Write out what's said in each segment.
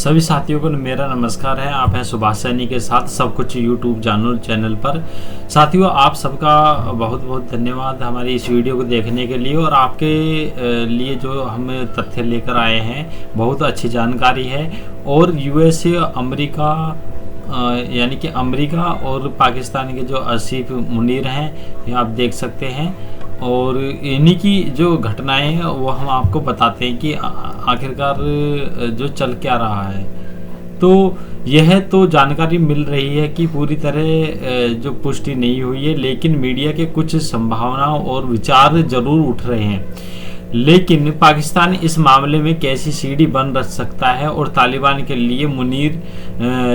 सभी साथियों को मेरा नमस्कार है। आप हैं सुभाष सैनी के साथ सब कुछ यूट्यूब चैनल पर। साथियों, आप सबका बहुत बहुत धन्यवाद हमारी इस वीडियो को देखने के लिए। और आपके लिए जो हम तथ्य लेकर आए हैं बहुत अच्छी जानकारी है। और यूएसए, अमेरिका यानी कि अमेरिका और पाकिस्तान के जो आसिफ मुनीर हैं, ये आप देख सकते हैं। और इन्हीं की जो घटनाएं हैं वो हम आपको बताते हैं कि आखिरकार जो चल क्या रहा है। तो यह तो जानकारी मिल रही है कि पूरी तरह जो पुष्टि नहीं हुई है, लेकिन मीडिया के कुछ संभावनाओं और विचार जरूर उठ रहे हैं। लेकिन पाकिस्तान इस मामले में कैसी सीढ़ी बन सकता है और तालिबान के लिए मुनीर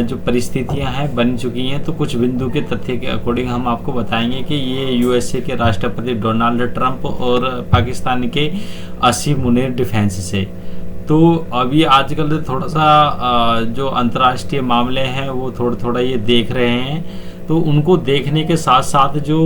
जो परिस्थितियां हैं बन चुकी हैं। तो कुछ बिंदु के तथ्य के अकॉर्डिंग हम आपको बताएंगे कि ये यूएसए के राष्ट्रपति डोनाल्ड ट्रंप और पाकिस्तान के आसिफ मुनीर डिफेंस से। तो अभी आजकल थोड़ा सा जो अंतर्राष्ट्रीय मामले हैं वो थोड़ा ये देख रहे हैं। तो उनको देखने के साथ साथ जो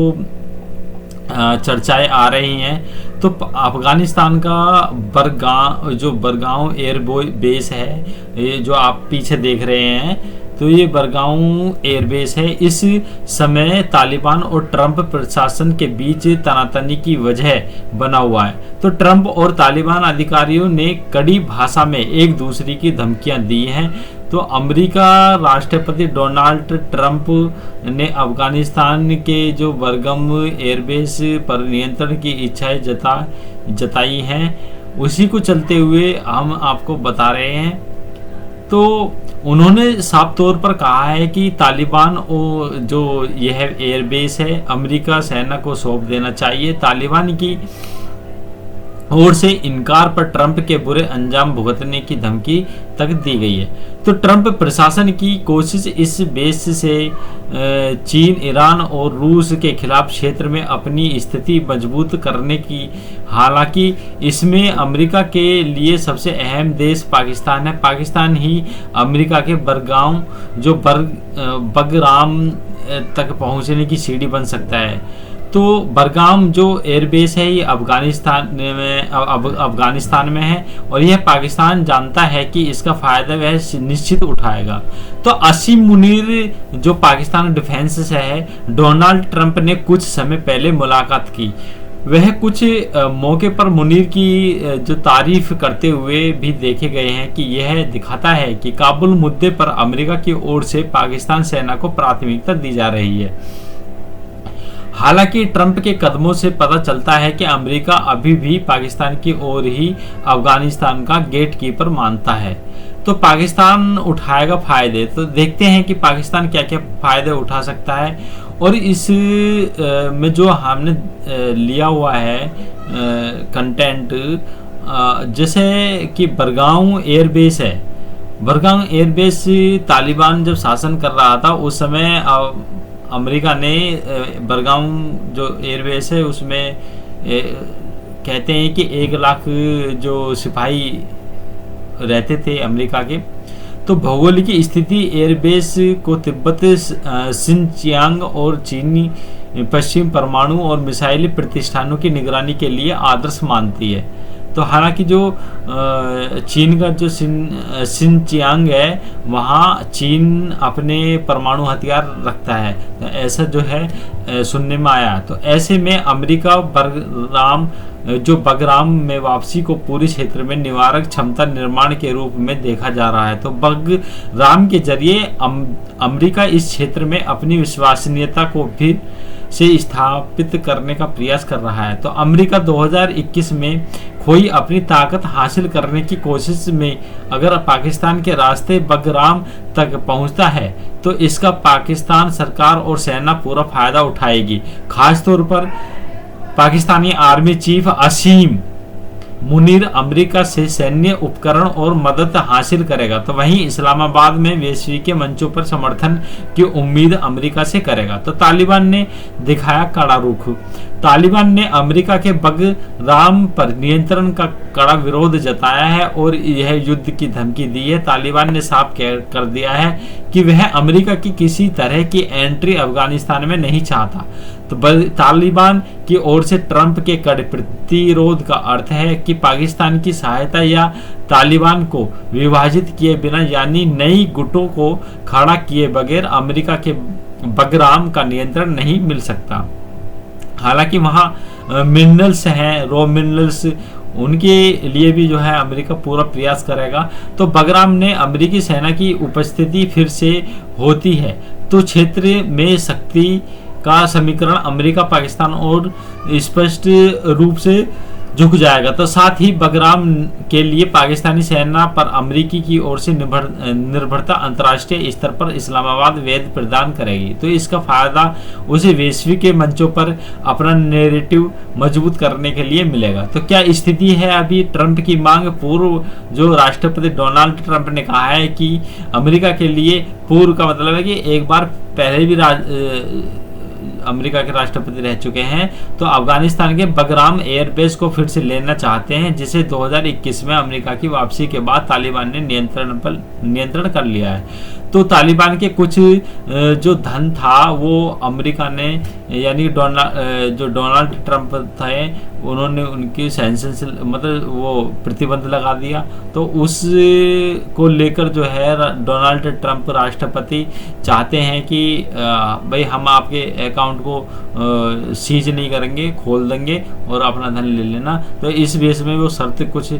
चर्चाएं आ रही हैं, तो अफगानिस्तान का बरगांव एयर बेस है, ये जो आप पीछे देख रहे हैं, तो ये बरगांव एयरबेस है। इस समय तालिबान और ट्रंप प्रशासन के बीच तनातनी की वजह बना हुआ है। तो ट्रंप और तालिबान अधिकारियों ने कड़ी भाषा में एक दूसरे की धमकियां दी हैं। तो अमेरिका राष्ट्रपति डोनाल्ड ट्रंप ने अफगानिस्तान के जो बरगांव एयरबेस पर नियंत्रण की इच्छाएं जताई हैं, उसी को चलते हुए हम आपको बता रहे हैं। तो उन्होंने साफ तौर पर कहा है कि तालिबान जो यह एयरबेस है अमेरिका सेना को सौंप देना चाहिए। तालिबान की ओर से इनकार पर ट्रंप के बुरे अंजाम भुगतने की धमकी तक दी गई है। तो ट्रंप प्रशासन की कोशिश इस बेस से चीन, ईरान और रूस के खिलाफ क्षेत्र में अपनी स्थिति मजबूत करने की, हालांकि इसमें अमेरिका के लिए सबसे अहम देश पाकिस्तान है। पाकिस्तान ही अमेरिका के बगराम तक पहुंचने की सीढ़ी बन सकता है। तो बरगाम जो एयरबेस है ये अफगानिस्तान में है और यह पाकिस्तान जानता है कि इसका फायदा वह निश्चित उठाएगा। तो आसिफ मुनीर जो पाकिस्तान डिफेंस से है, डोनाल्ड ट्रंप ने कुछ समय पहले मुलाकात की। वह कुछ मौके पर मुनीर की जो तारीफ करते हुए भी देखे गए हैं कि यह दिखाता है कि काबुल मुद्दे पर अमेरिका की ओर से पाकिस्तान सेना को प्राथमिकता दी जा रही है। हालांकि ट्रंप के कदमों से पता चलता है कि अमेरिका अभी भी पाकिस्तान की ओर ही अफगानिस्तान का गेटकीपर मानता है। तो पाकिस्तान उठाएगा फायदे। तो देखते हैं कि पाकिस्तान क्या क्या फायदे उठा सकता है। और इस में जो हमने लिया हुआ है कंटेंट, जैसे कि बरगांव एयरबेस है। बरगांव एयरबेस तालिबान जब शासन कर रहा था उस समय अमेरिका ने बरगांव जो एयरबेस है उसमें कहते हैं कि 1 लाख जो सिपाही रहते थे अमेरिका के। तो भौगोलिक स्थिति एयरबेस को तिब्बत, सिनचियांग और चीनी पश्चिम परमाणु और मिसाइल प्रतिष्ठानों की निगरानी के लिए आदर्श मानती है। तो हालांकि जो चीन का जो सिनचियांग है वहाँ चीन अपने परमाणु हथियार रखता है, तो ऐसा जो है सुनने में आया। तो ऐसे में अमेरिका बगराम में वापसी को पूरे क्षेत्र में निवारक क्षमता निर्माण के रूप में देखा जा रहा है। तो बगराम के जरिए अमेरिका इस क्षेत्र में अपनी विश्वसनीयता को फिर से स्थापित करने का प्रयास कर रहा है। तो अमेरिका 2021 में खोई अपनी ताकत हासिल करने की कोशिश में अगर पाकिस्तान के रास्ते बगराम तक पहुंचता है तो इसका पाकिस्तान सरकार और सेना पूरा फायदा उठाएगी। खासतौर पर Pakistani army chief Asif Munir America से सैन्य उपकरण और मदद हासिल करेगा। तो वहीं इस्लामाबाद में वैश्विक मंचों पर समर्थन की उम्मीद अमेरिका से करेगा। तो तालिबान ने दिखाया कड़ा रुख। तालिबान ने अमेरिका के बगराम पर नियंत्रण का कड़ा विरोध जताया है और यह युद्ध की धमकी दी है। तालिबान ने साफ कर दिया है कि वह अमेरिका की किसी तरह की एंट्री अफगानिस्तान में नहीं चाहता। तो तालिबान की ओर से ट्रंप के कड़े प्रतिरोध का अर्थ है कि पाकिस्तान की सहायता या तालिबान को विभाजित किए बिना यानी नई गुटों को खड़ा किए बगैर अमेरिका के बगराम का नियंत्रण नहीं मिल सकता। हालांकि वहाँ मिनरल्स हैं, रॉ मिनरल्स, उनके लिए भी जो है अमेरिका पूरा प्रयास करेगा। तो बगराम ने अमेरिकी सेना की उपस्थिति फिर से होती है तो क्षेत्र में शक्ति का समीकरण अमेरिका, पाकिस्तान और स्पष्ट रूप से झुक जाएगा। तो साथ ही बगराम के लिए पाकिस्तानी सेना पर अमेरिकी की ओर से निर्भरता अंतर्राष्ट्रीय स्तर पर इस्लामाबाद वेद प्रदान करेगी। तो इसका फायदा उसे वैश्विक मंचों पर अपना नैरेटिव मजबूत करने के लिए मिलेगा। तो क्या स्थिति है अभी ट्रंप की मांग? पूर्व जो राष्ट्रपति डोनाल्ड ट्रंप ने कहा है कि अमेरिका के लिए, पूर्व का मतलब है कि एक बार पहले भी अमेरिका के राष्ट्रपति रह चुके हैं, तो अफगानिस्तान के बगराम एयरबेस को फिर से लेना चाहते हैं, जिसे 2021 में अमेरिका की वापसी के बाद तालिबान ने नियंत्रण कर लिया है। तो तालिबान के कुछ जो धन था वो अमेरिका ने, यानी जो डोनाल्ड ट्रंप थे, उन्होंने उनकी सैंक्शन मतलब वो प्रतिबंध लगा दिया। तो उस को लेकर जो है डोनाल्ड ट्रंप राष्ट्रपति चाहते हैं कि भाई हम आपके अकाउंट को सीज नहीं करेंगे, खोल देंगे और अपना धन ले लेना। तो इस बेस में वो शर्त कुछ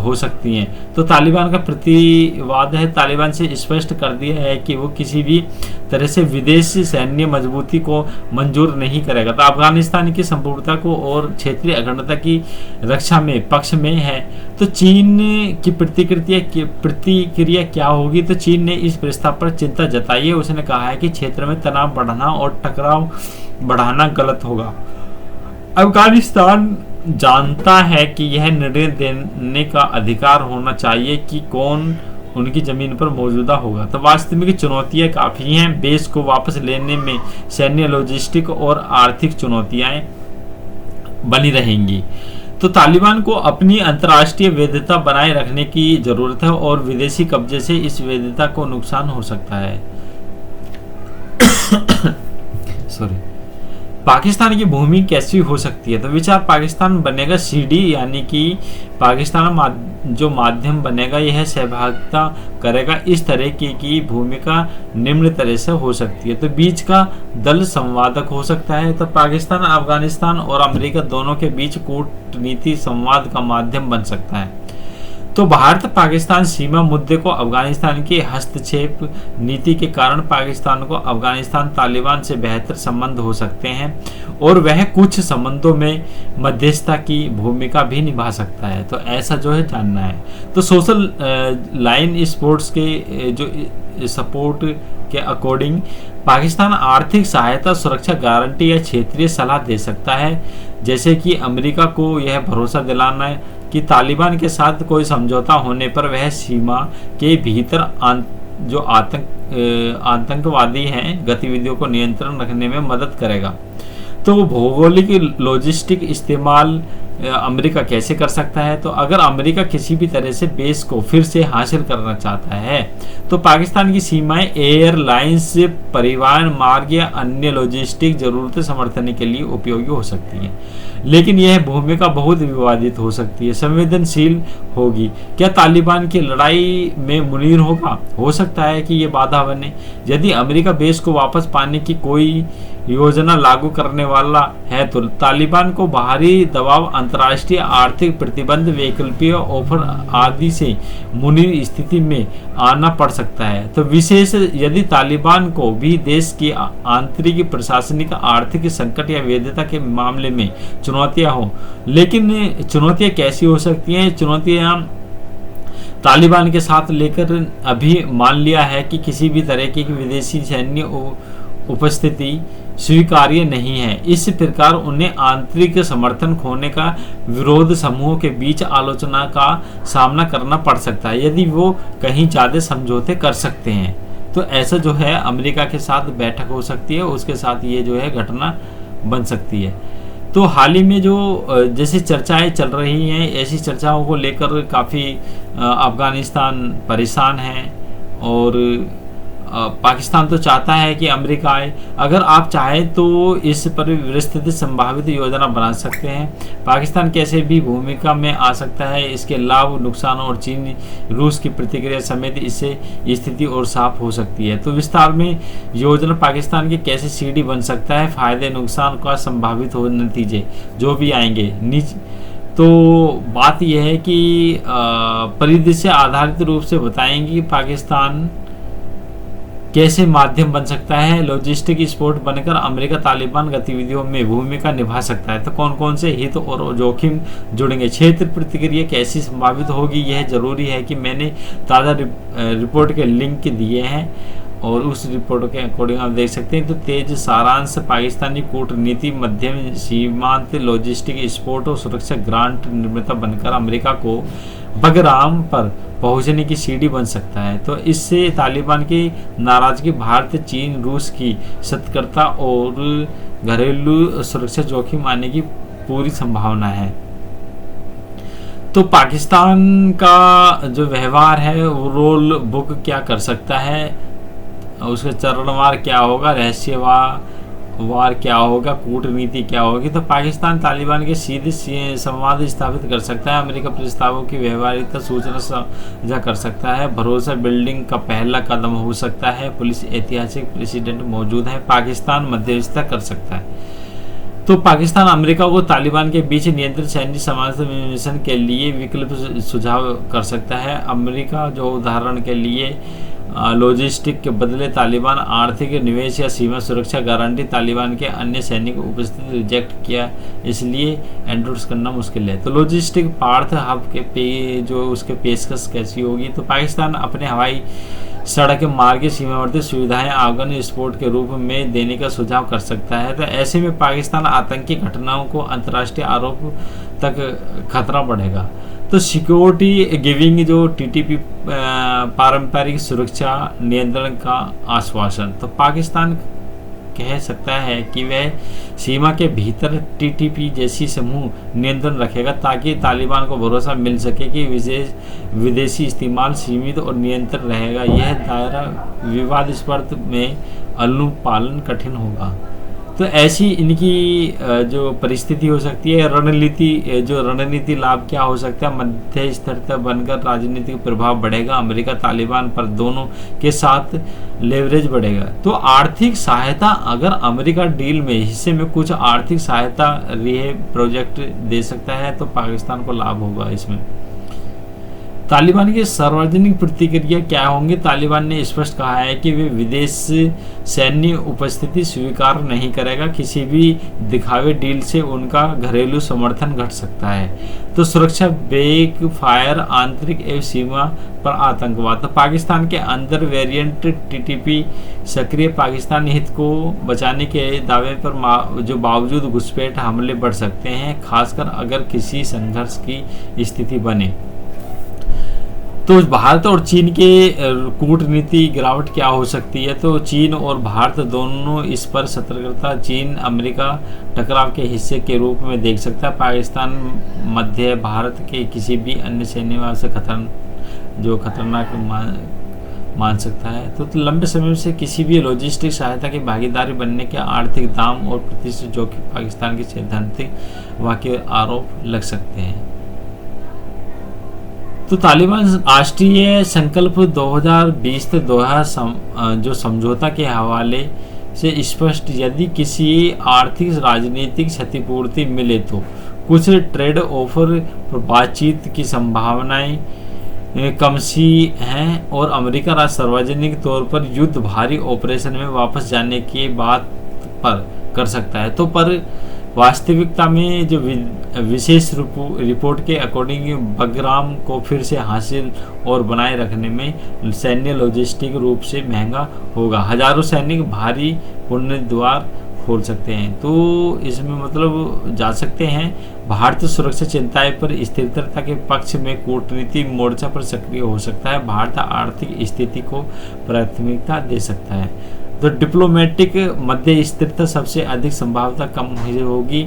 हो सकती हैं। तो तालिबान का प्रतिवाद है, तालिबान से स्पष्ट कर दिया है कि वो किसी भी तरह से विदेशी सैन्य मजबूती को मंजूर नहीं करेगा। तो अफगानिस्तान की संपूर्णता को और क्षेत्रीय अखंडता की रक्षा में पक्ष में है। तो चीन की प्रतिक्रिया क्या होगी? तो चीन ने इस प्रस्ताव पर चिंता जताई है। उसने कहा है कि क्षेत्र में तनाव बढ़ाना और टकराव बढ़ाना गलत होगा। अफगानिस्तान जानता है कि यह निर्णय देने का अधिकार होना चाहिए कि कौन उनकी जमीन पर मौजूदा होगा। तो वास्तविक चुनौतियां काफ़ी हैं। बेस को वापस लेने में सैन्य, लॉजिस्टिक और आर्थिक चुनौतियां बनी रहेंगी। तो तालिबान को अपनी अंतर्राष्ट्रीय वैधता बनाए रखने की जरूरत है और विदेशी कब्जे से इस वैधता को नुकसान हो सकता है। सॉरी। पाकिस्तान की भूमि कैसी हो सकती है? तो विचार पाकिस्तान बनेगा सीडी, यानी कि पाकिस्तान जो माध्यम बनेगा यह सहभागिता करेगा। इस तरह की भूमिका निम्न तरह से हो सकती है। तो बीच का दल संवादक हो सकता है। तो पाकिस्तान, अफगानिस्तान और अमेरिका दोनों के बीच कूटनीति संवाद का माध्यम बन सकता है। तो भारत पाकिस्तान सीमा मुद्दे को अफगानिस्तान की हस्तक्षेप नीति के कारण पाकिस्तान को अफगानिस्तान तालिबान से बेहतर संबंध हो सकते हैं और वह कुछ संबंधों में मध्यस्थता की भूमिका भी निभा सकता है। तो ऐसा जो है जानना है। तो सोशल लाइन स्पोर्ट्स के जो सपोर्ट के अकॉर्डिंग पाकिस्तान आर्थिक सहायता, सुरक्षा गारंटी या क्षेत्रीय सलाह दे सकता है, जैसे कि अमेरिका को यह भरोसा दिलाना है कि तालिबान के साथ कोई समझौता होने पर वह सीमा के भीतर जो आतंकवादी हैं गतिविधियों को नियंत्रण रखने में मदद करेगा। तो भौगोलिक लॉजिस्टिक इस्तेमाल अमेरिका कैसे कर सकता है? तो अगर अमेरिका किसी भी तरह से बेस को फिर से हासिल करना चाहता है तो पाकिस्तान की सीमाएं एयरलाइंस, परिवहन मार्ग या अन्य लॉजिस्टिक जरूरतें समर्थन के लिए उपयोगी हो सकती हैं। लेकिन यह भूमिका बहुत विवादित हो सकती है, संवेदनशील होगी। क्या तालिबान की लड़ाई में मुनीर होगा? हो सकता है कि ये बाधा बने। यदि अमेरिका बेस को वापस पाने की कोई योजना लागू करने वाला है तो तालिबान को बाहरी दबाव, अंतर्राष्ट्रीय आर्थिक प्रतिबंध, वैकल्पिक ऑफर आदि से मुनीर स्थिति में आना पड़ सकता है। तो विशेष यदि तालिबान को भी देश की आंतरिक, प्रशासनिक, आर्थिक संकट या वैधता के मामले में चुनौतियां हो। लेकिन चुनौतियां कैसी हो सकती हैं? चुनौतियां तालिबान के साथ लेकर अभी मान लिया है कि किसी भी तरह की विदेशी सैन्य उपस्थिति स्वीकार्य नहीं है। इस प्रकार उन्हें आंतरिक समर्थन खोने का विरोध समूहों के बीच आलोचना का सामना करना पड़ सकता है यदि वो कहीं ज़्यादा समझौते कर सकते हैं। तो ऐसा जो है अमेरिका के साथ बैठक हो सकती है, उसके साथ ये जो है घटना बन सकती है। तो हाल ही में जो जैसी चर्चाएं चल रही हैं, ऐसी चर्चाओं को लेकर काफ़ी अफगानिस्तान परेशान है और पाकिस्तान तो चाहता है कि अमेरिका आए। अगर आप चाहें तो इस पर विस्तृत संभावित योजना बना सकते हैं। पाकिस्तान कैसे भी भूमिका में आ सकता है, इसके लाभ नुकसान और चीन रूस की प्रतिक्रिया समेत इससे स्थिति और साफ हो सकती है। तो विस्तार में योजना पाकिस्तान के कैसे सीढ़ी बन सकता है, फायदे नुकसान का संभावित हो नतीजे जो भी आएंगे तो बात यह है कि परिदृश्य आधारित रूप से बताएंगे कि पाकिस्तान कैसे माध्यम बन सकता है, लॉजिस्टिक स्पोर्ट बनकर अमेरिका तालिबान गतिविधियों में भूमिका निभा सकता है। तो कौन कौन से हित और जोखिम जुड़ेंगे, क्षेत्र प्रतिक्रिया कैसी संभावित होगी, यह जरूरी है कि मैंने ताज़ा रिपोर्ट के लिंक दिए हैं और उस रिपोर्ट के अकॉर्डिंग आप देख सकते हैं। तो तेज सारांश, पाकिस्तानी कूटनीति मध्यम सीमांत लॉजिस्टिक स्पोर्ट और सुरक्षा ग्रांट निर्माता बनकर अमेरिका को बगराम पर पहुंचने की सीढ़ी बन सकता है। तो इससे तालिबान की नाराजगी, भारत, चीन, रूस की सतर्कता और घरेलू सुरक्षा जोखिम आने की पूरी संभावना है। तो पाकिस्तान का जो व्यवहार है वो रोल बुक क्या कर सकता है, उसका चरणवार क्या होगा, रहस्यवार क्या होगा, कूटनीति क्या होगी। तो पाकिस्तान तालिबान के सीधे संवाद स्थापित कर सकता है, अमेरिका प्रस्तावों की व्यवहारिकता सूचना साझा कर सकता है, भरोसा बिल्डिंग का पहला कदम हो सकता है, पुलिस ऐतिहासिक प्रेसिडेंट मौजूद है, पाकिस्तान मध्यस्थता कर सकता है। तो पाकिस्तान अमेरिका को तालिबान के बीच नियंत्रित सैन्य समाधान मिशन के लिए विकल्प सुझाव कर सकता है। अमेरिका जो उदाहरण के लिए लॉजिस्टिक के बदले तालिबान आर्थिक निवेश या सीमा सुरक्षा गारंटी तालिबान के अन्य सैनिक उपस्थिति रिजेक्ट किया, इसलिए एंडोर्स करना मुश्किल है। तो लॉजिस्टिक पार्थ हब के जो उसके पेशकश कैसी होगी, तो पाकिस्तान अपने हवाई सड़क मार्ग सीमावर्ती सुविधाएं अफगान स्पोर्ट के रूप में देने का सुझाव कर सकता है। तो ऐसे में पाकिस्तान आतंकी घटनाओं को अंतर्राष्ट्रीय आरोप तक खतरा बढ़ेगा। तो सिक्योरिटी गिविंग जो टीटीपी पारंपरिक सुरक्षा नियंत्रण का आश्वासन, तो पाकिस्तान कह सकता है कि वह सीमा के भीतर टीटीपी जैसी समूह नियंत्रण रखेगा ताकि तालिबान को भरोसा मिल सके कि विदेशी इस्तेमाल सीमित और नियंत्रण रहेगा। यह दायरा विवादास्पद में अनुपालन कठिन होगा। तो ऐसी इनकी जो परिस्थिति हो सकती है, रणनीति लाभ क्या हो सकता है, मध्य स्थिरता बनकर राजनीतिक प्रभाव बढ़ेगा, अमेरिका तालिबान पर दोनों के साथ लेवरेज बढ़ेगा। तो आर्थिक सहायता, अगर अमेरिका डील में हिस्से में कुछ आर्थिक सहायता प्रोजेक्ट दे सकता है तो पाकिस्तान को लाभ होगा इसमें। तालिबान की सार्वजनिक प्रतिक्रिया क्या होंगी, तालिबान ने स्पष्ट कहा है कि वे विदेश सैन्य उपस्थिति स्वीकार नहीं करेगा, किसी भी दिखावे डील से उनका घरेलू समर्थन घट सकता है। तो सुरक्षा, बैक फायर, आंतरिक एवं सीमा पर आतंकवाद, तो पाकिस्तान के अंदर वेरिएंट टीटीपी सक्रिय पाकिस्तानी हित को बचाने के दावे पर जो बावजूद घुसपैठ हमले बढ़ सकते हैं, खासकर अगर किसी संघर्ष की स्थिति बने। तो भारत और चीन के कूटनीति गिरावट क्या हो सकती है, तो चीन और भारत दोनों इस पर सतर्कता, चीन अमेरिका टकराव के हिस्से के रूप में देख सकता है। पाकिस्तान मध्य भारत के किसी भी अन्य सैन्य से खतरनाक मान सकता है। तो लंबे समय से किसी भी लॉजिस्टिक सहायता की भागीदारी बनने के आर्थिक दाम और प्रतिष्ठित जोखिम पाकिस्तान के सैद्धांतिक वाक्य आरोप लग सकते हैं। तो तालिबान राष्ट्रीय संकल्प 2020 से 2000 जो समझौता के हवाले से स्पष्ट, यदि किसी आर्थिक राजनीतिक क्षतिपूर्ति मिले तो कुछ ट्रेड ऑफर पर बातचीत की संभावनाएं कम सी हैं और अमेरिका सार्वजनिक तौर पर युद्ध भारी ऑपरेशन में वापस जाने की बात पर कर सकता है। तो पर वास्तविकता में जो विशेष रिपोर्ट के अकॉर्डिंग बगराम को फिर से हासिल और बनाए रखने में सैन्य लॉजिस्टिक रूप से महंगा होगा। हजारों सैनिक भारी पुण्य द्वार खोल सकते हैं। तो इसमें मतलब जा सकते हैं भारत सुरक्षा चिंताएं पर स्थिरता के पक्ष में कूटनीति मोर्चा पर सक्रिय हो सकता है। भारत आर्थिक स्थिति को प्राथमिकता दे सकता है। तो डिप्लोमेटिक मध्य स्थिरता सबसे अधिक संभावना कम होगी।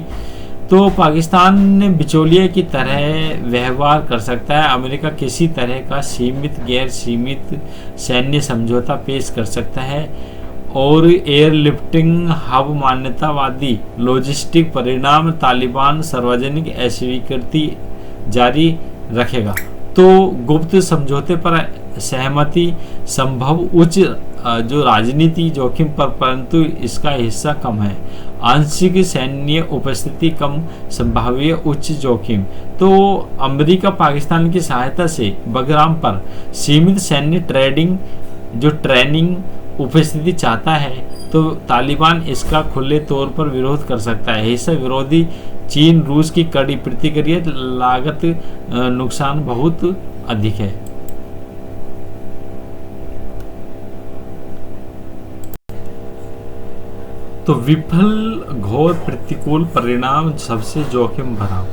तो पाकिस्तान बिचौलिए की तरह व्यवहार कर सकता है। अमेरिका किसी तरह का सीमित गैर सीमित सैन्य समझौता पेश कर सकता है और एयरलिफ्टिंग हब मान्यतावादी लॉजिस्टिक परिणाम तालिबान सार्वजनिक अस्वीकृति जारी रखेगा। तो गुप्त समझौते पर सहमति संभव उच्च जो राजनीति जोखिम पर, परंतु इसका हिस्सा कम है। आंशिक सैन्य उपस्थिति कम संभाव्य उच्च जोखिम। तो अमेरिका पाकिस्तान की सहायता से बगराम पर सीमित सैन्य ट्रेनिंग उपस्थिति चाहता है तो तालिबान इसका खुले तौर पर विरोध कर सकता है। हिस्सा विरोधी चीन रूस की कड़ी प्रतिक्रिया, लागत नुकसान बहुत अधिक है। तो विफल घोर प्रतिकूल परिणाम सबसे जोखिम भरा।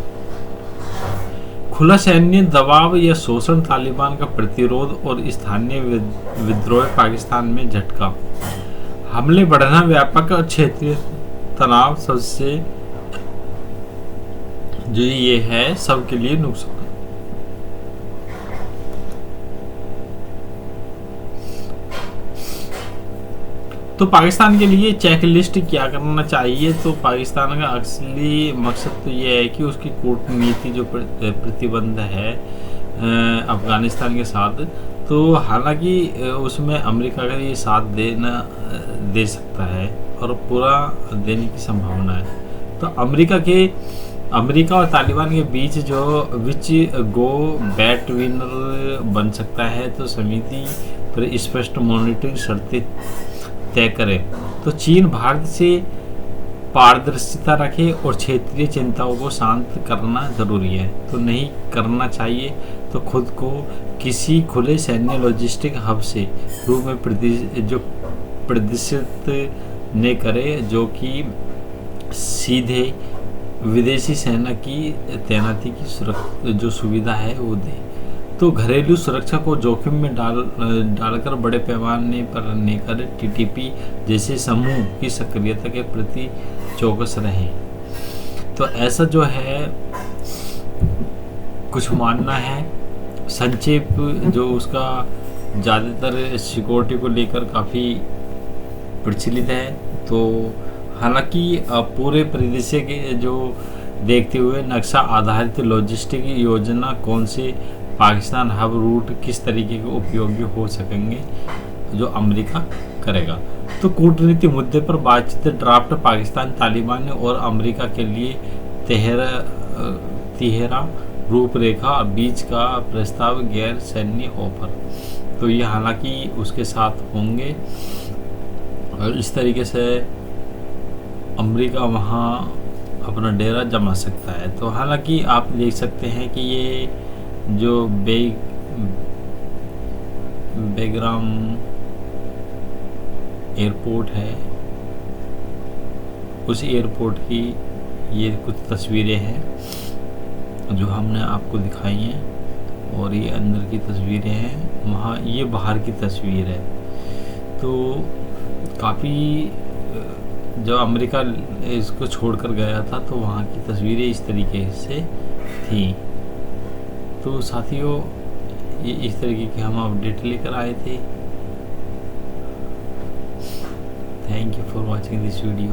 खुला सैन्य दबाव या शोषण, तालिबान का प्रतिरोध और स्थानीय विद्रोह, पाकिस्तान में झटका, हमले बढ़ना, व्यापक और क्षेत्रीय तनाव, सबसे जो ये है सबके लिए नुकसान। तो पाकिस्तान के लिए चेकलिस्ट क्या करना चाहिए? तो पाकिस्तान का असली मकसद तो ये है कि उसकी कूटनीति जो प्रतिबंध है अफगानिस्तान के साथ, तो हालांकि उसमें अमेरिका का ये साथ दे सकता है और पूरा देने की संभावना है। तो अमेरिका और तालिबान के बीच जो गो बैट विनर बन सकता है, तो समिति पर स्पष्ट मॉनिटरिंग शर्तें तय करें। तो चीन भारत से पारदर्शिता रखे और क्षेत्रीय चिंताओं को शांत करना जरूरी है। तो नहीं करना चाहिए तो खुद को किसी खुले सैन्य लॉजिस्टिक हब से रूप में प्रदर्शित न करे, जो कि सीधे विदेशी सेना की तैनाती की जो सुविधा है वो दे। तो घरेलू सुरक्षा को जोखिम में डालकर बड़े पैमाने पर नेकर टीटीपी जैसे समूह की सक्रियता के प्रति चौकस रहें। तो ऐसा जो है कुछ मानना है। संक्षेप जो उसका ज़्यादातर सिक्योरिटी को लेकर काफ़ी प्रचलित है। तो हालांकि पूरे परिदृश्य के जो देखते हुए नक्शा आधारित लॉजिस्टिक योजना कौन से पाकिस्तान हब रूट किस तरीके के उपयोगी हो सकेंगे जो अमेरिका करेगा। तो कूटनीति मुद्दे पर बातचीत ड्राफ्ट पाकिस्तान, तालिबान और अमेरिका के लिए तिहरा रूपरेखा, बीच का प्रस्ताव, गैर सैन्य ऑफर। तो ये हालांकि उसके साथ होंगे और इस तरीके से अमेरिका वहाँ अपना डेरा जमा सकता है। तो हालांकि आप देख सकते हैं कि ये जो बेगराम एयरपोर्ट है, उस एयरपोर्ट की ये कुछ तस्वीरें हैं जो हमने आपको दिखाई हैं और ये अंदर की तस्वीरें हैं। वहाँ ये बाहर की तस्वीर है। तो काफ़ी जब अमेरिका इसको छोड़कर गया था तो वहाँ की तस्वीरें इस तरीके से थी। तो साथियों ये इस तरीके के हम अपडेट लेकर आए थे। Thank you for watching this video.